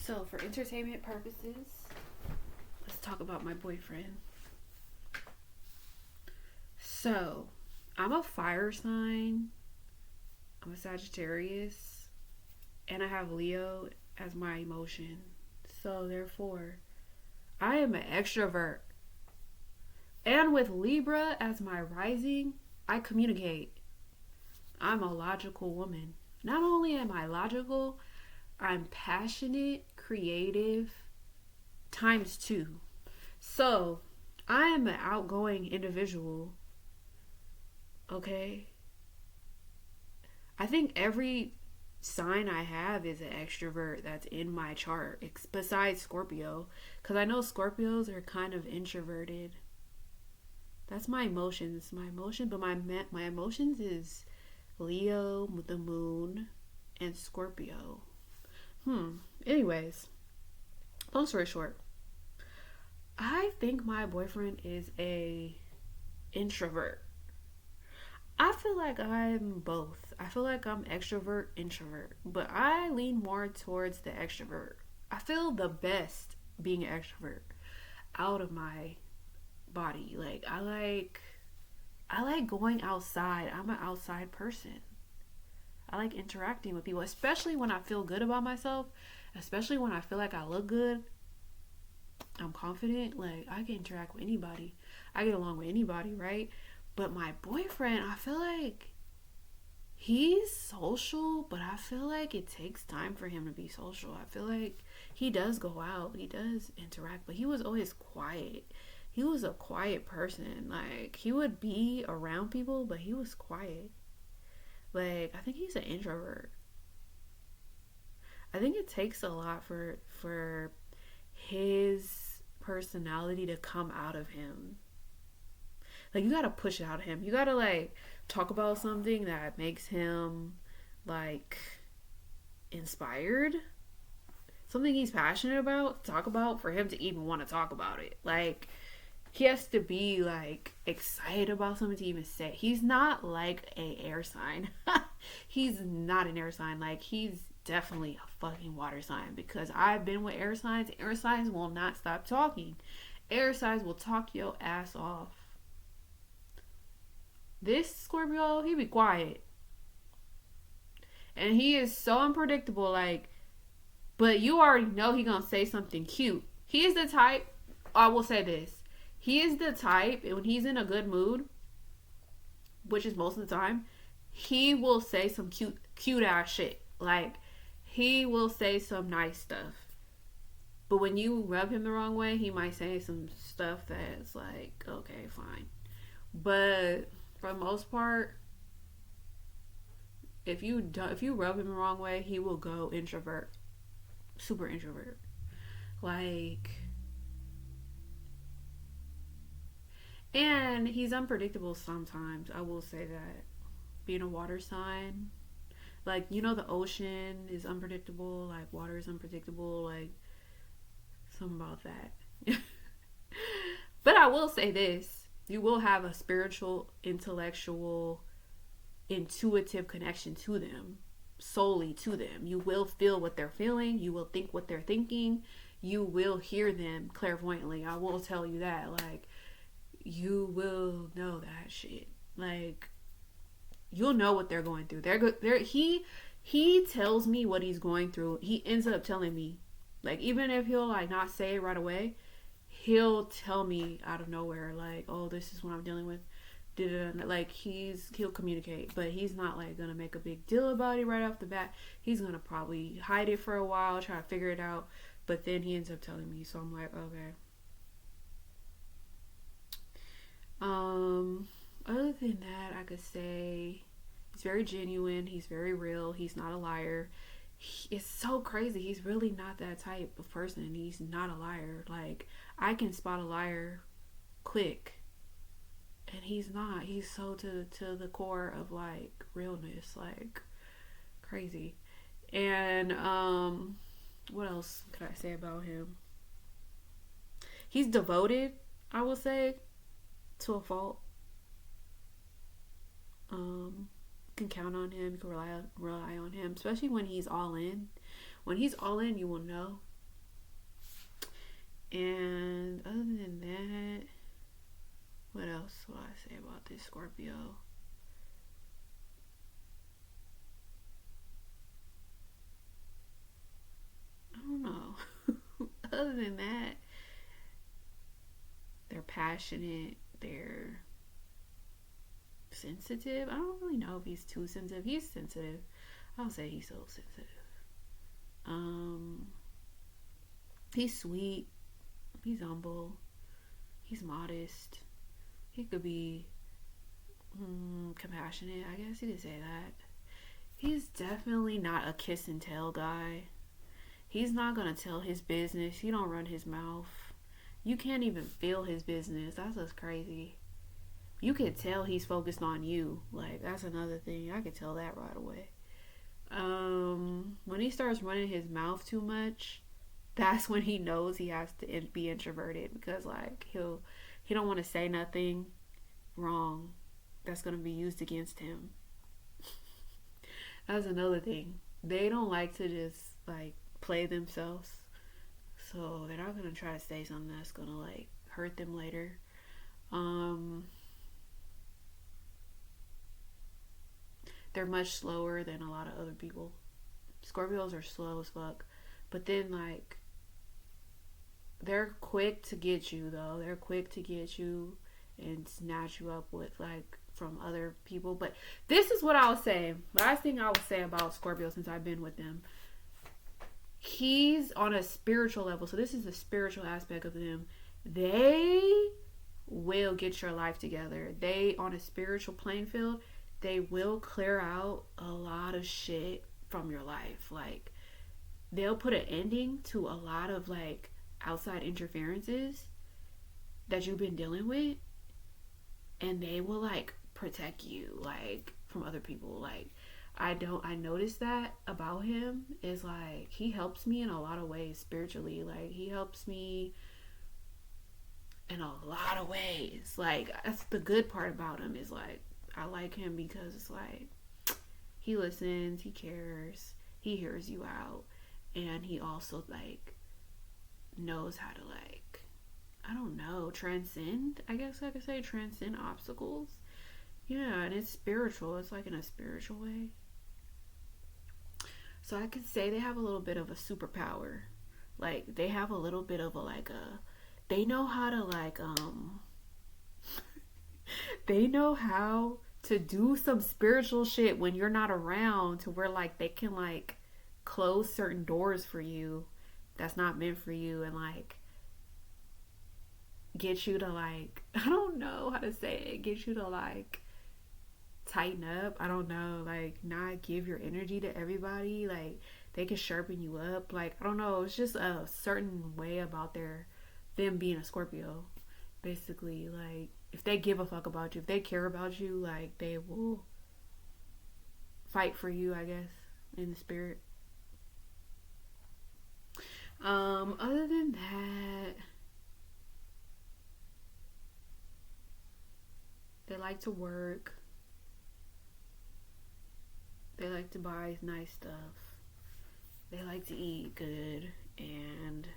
So, for entertainment purposes, let's talk about my boyfriend. So, I'm a fire sign. I'm a Sagittarius. And I have Leo as my emotion. So, therefore, I am an extrovert. And with Libra as my rising, I communicate. I'm a logical woman. Not only am I logical, I'm passionate, creative, times two. So, I am an outgoing individual. Okay? I think every sign I have is an extrovert that's in my chart, besides Scorpio. Because I know Scorpios are kind of introverted. That's my emotions. My emotion, but my emotions is Leo, the moon, and Scorpio. Anyways, long story short, I think my boyfriend is a introvert. I feel like I'm both. I feel like I'm extrovert, introvert, but I lean more towards the extrovert. I feel the best being an extrovert out of my body. Like I like going outside. I'm an outside person. I like interacting with people, especially when I feel good about myself, especially when I feel like I look good. I'm confident. Like, I can interact with anybody. I get along with anybody, right? But my boyfriend, I feel like he's social, but I feel like it takes time for him to be social. I feel like he does go out, he does interact, but he was always quiet. He was a quiet person. Like, he would be around people, but he was quiet. Like, I think he's an introvert. I think it takes a lot for his personality to come out of him. Like, you gotta push it out of him. You gotta, like, talk about something that makes him, like, inspired. Something he's passionate about, talk about, for him to even want to talk about it. Like, he has to be, like, excited about something to even say. He's not like a air sign. He's not an air sign. Like, he's definitely a fucking water sign, because I've been with air signs. Air signs will not stop talking. Air signs will talk your ass off. This Scorpio, he be quiet. And he is so unpredictable, like, but you already know he gonna say something cute. He is the type, I will say this. He is the type, when he's in a good mood, which is most of the time, he will say some cute ass shit. Like, he will say some nice stuff. But when you rub him the wrong way, he might say some stuff that's like, okay, fine. But for the most part, if you rub him the wrong way, he will go introvert. Super introvert. Like, and he's unpredictable sometimes. I will say that. Being a water sign, like, you know, the ocean is unpredictable. Like, water is unpredictable. Like, something about that. But I will say this: you will have a spiritual, intellectual, intuitive connection to them, solely to them. You will feel what they're feeling. You will think what they're thinking. You will hear them clairvoyantly. I will tell you that. Like, you will know that shit. Like, you'll know what they're going through. He tells me what he's going through. He ends up telling me. Like, even if he'll, like, not say it right away, he'll tell me out of nowhere, like, oh, this is what I'm dealing with. Like, he'll communicate, but he's not, like, gonna make a big deal about it right off the bat. He's gonna probably hide it for a while, try to figure it out, but then he ends up telling me. So I'm like, okay. Other than that, I could say he's very genuine. He's very real. He's not a liar. It's so crazy. He's really not that type of person. He's not a liar. Like, I can spot a liar quick, and he's not. He's so to the core of, like, realness, like, crazy. And what else could I say about him? He's devoted, I will say, to a fault. Can count on him. You can rely on him, especially when he's all in. When he's all in, you will know. And other than that, what else will I say about this Scorpio? I don't know. Other than that, they're passionate, they're sensitive. I don't really know if he's too sensitive. He's sensitive. I'll say he's so sensitive. Um, he's sweet. He's humble. He's modest. He could be compassionate. I guess you could say that. He's definitely not a kiss and tell guy. He's not gonna tell his business. He don't run his mouth. You can't even feel his business. That's what's crazy. You could tell he's focused on you. Like, that's another thing. I could tell that right away. When he starts running his mouth too much, that's when he knows he has to be introverted, because like he don't want to say nothing wrong that's gonna be used against him. That's another thing. They don't like to just like play themselves, so they're not gonna try to say something that's gonna like hurt them later. They're much slower than a lot of other people. Scorpios are slow as fuck, but then like they're quick to get you though. They're quick to get you and snatch you up with like from other people. But this is what I was saying. Last thing I would say about Scorpio, since I've been with them, he's on a spiritual level. So this is the spiritual aspect of them. They will get your life together. They, on a spiritual playing field, they will clear out a lot of shit from your life. Like, they'll put an ending to a lot of like outside interferences that you've been dealing with, and they will like protect you like from other people. Like, I noticed that about him, is like he helps me in a lot of ways spiritually. Like, he helps me in a lot of ways. Like, that's the good part about him, is like I like him because it's like he listens, he cares, he hears you out, and he also like knows how to like, I don't know, transcend, I guess I could say, transcend obstacles. Yeah, and it's spiritual. It's like in a spiritual way. So I could say they have a little bit of a superpower. Like, they have a little bit of a like a, they know how to like they know how to do some spiritual shit when you're not around, to where like they can like close certain doors for you that's not meant for you, and like get you to like, I don't know how to say it, get you to like tighten up. I don't know, like not give your energy to everybody. Like, they can sharpen you up. Like, I don't know, it's just a certain way about them being a Scorpio. Basically, like, if they give a fuck about you, if they care about you, like they will fight for you, I guess, in the spirit. Other than that, they like to work. They like to buy nice stuff. They like to eat good. And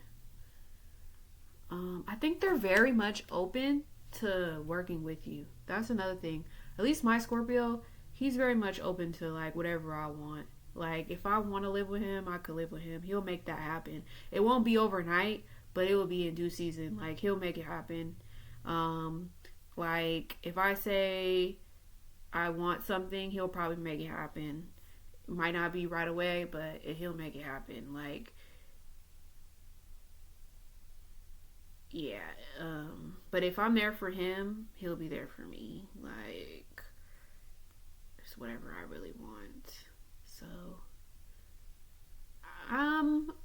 I think they're very much open to working with you. That's another thing. At least my Scorpio, he's very much open to like whatever I want. Like, if I want to live with him, I could live with him. He'll make that happen. It won't be overnight, but it will be in due season. Like, he'll make it happen. Like, if I say I want something, he'll probably make it happen. It might not be right away, but he'll make it happen. Like, yeah. But if I'm there for him, he'll be there for me. Like, it's whatever I really want. So,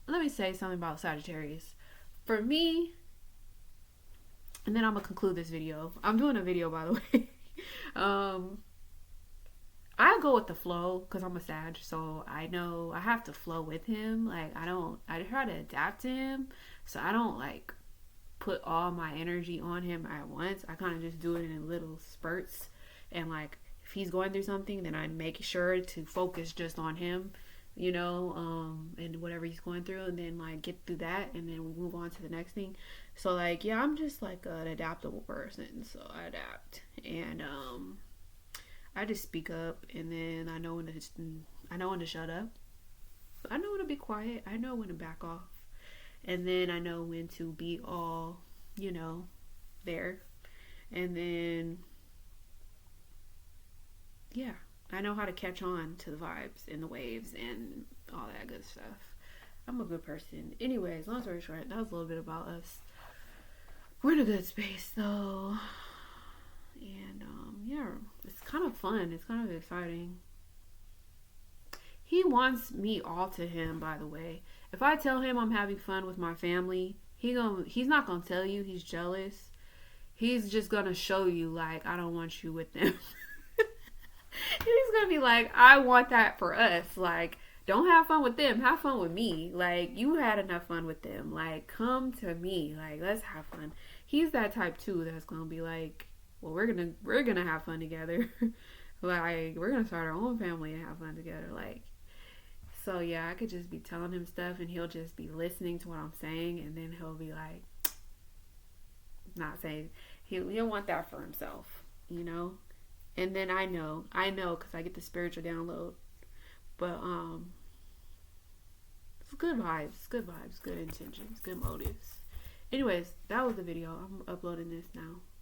let me say something about Sagittarius. For me, and then I'm gonna conclude this video. I'm doing a video, by the way. I go with the flow because I'm a Sag, so I know I have to flow with him. Like, I try to adapt to him, so I don't like put all my energy on him at once. I kind of just do it in little spurts, and like if he's going through something, then I make sure to focus just on him. you know, and whatever he's going through, and then like get through that, and then we move on to the next thing. So like, yeah, I'm just like an adaptable person, so I adapt, and I just speak up, and then I know when to shut up. I know when to be quiet. I know when to back off, and then I know when to be all, you know, there, and then yeah, I know how to catch on to the vibes and the waves and all that good stuff. I'm a good person. Anyways, long story short, that was a little bit about us. We're in a good space though. And yeah, it's kind of fun. It's kind of exciting. He wants me all to him, by the way. If I tell him I'm having fun with my family, he's not gonna tell you he's jealous. He's just gonna show you like I don't want you with them. He's gonna be like, I want that for us. Like, don't have fun with them. Have fun with me. Like, you had enough fun with them. Like, come to me. Like, let's have fun. He's that type too. That's gonna be like, well, we're gonna have fun together. Like, we're gonna start our own family and have fun together. Like, so yeah, I could just be telling him stuff, and he'll just be listening to what I'm saying, and then he'll be like, not saying he'll want that for himself, you know. And then I know, because I get the spiritual download. But it's good vibes, good intentions, good motives. Anyways, that was the video. I'm uploading this now.